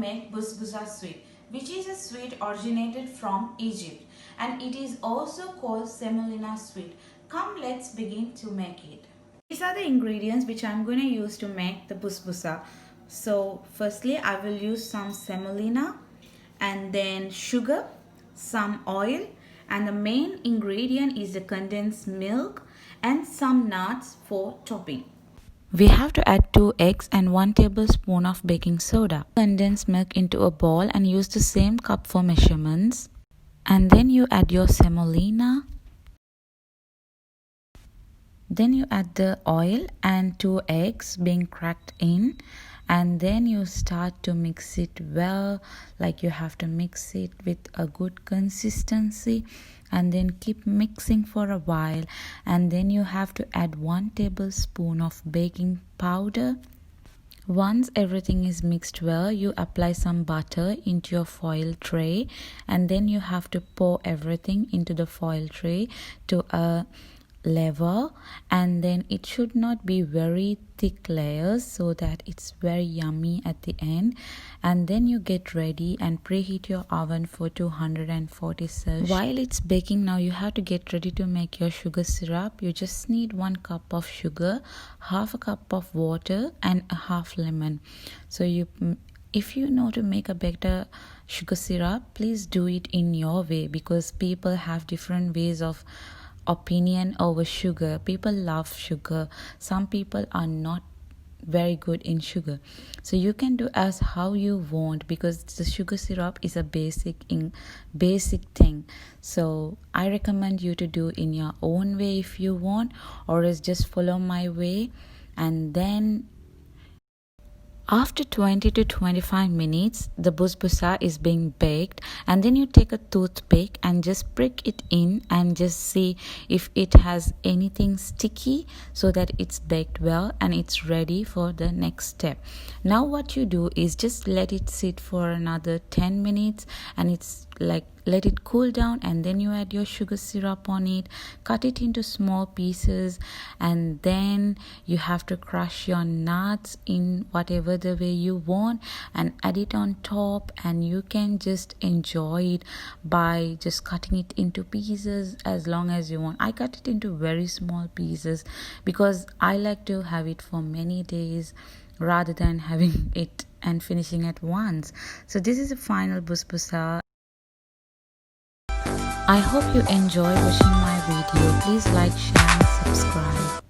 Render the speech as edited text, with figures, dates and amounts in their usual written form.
make basbousa sweet, which is a sweet originated from Egypt, and it is also called semolinasweet. Come, let's begin to make it. These are the ingredients which I'm going to use to make the basbousa. So firstly I will use some semolina and then sugar, some oil, and the main ingredient is the condensed milk and some nuts for topping. We have to add 2 eggs and 1 tablespoon of baking soda. Condense milk into a bowl and use the same cup for measurements. And then you add your semolina. Then you add the oil and 2 eggs being cracked in, and then you start to mix it well, like you have to mix it with a good consistency, and then keep mixing for a while. And then you have to add 1 tablespoon of baking powder. Once everything is mixed well, you apply some butter into your foil tray, and then you have to pour everything into the foil tray to a level, and then it should not be very thick layers so that it's very yummy at the end. And then you get ready and preheat your oven for 240 Celsius. While it's baking, now you have to get ready to make your sugar syrup. You just need 1 cup of sugar, half a cup of water, and a half lemon. So if you know to make a better sugar syrup, please do it in your way, because people have different ways of opinion over sugar. People love sugar, some people are not very good in sugar, so you can do as how you want, because the sugar syrup is a basic thing. So I recommend you to do in your own way if you want, or else just follow my way. And then after 20 to 25 minutes, the basbousa is being baked, and then you take a toothpick and just prick it in and just see if it has anything sticky, so that it's baked well and it's ready for the next step. Now what you do is just let it sit for another 10 minutes, and it's like let it cool down, and then you add your sugar syrup on it, cut it into small pieces, and then you have to crush your nuts in whatever the way you want and add it on top. And you can just enjoy it by just cutting it into pieces as long as you want. I cut it into very small pieces because I like to have it for many days rather than having it and finishing at once. So this is the final basbousa. I hope you enjoy watching my video. Please like, share and subscribe.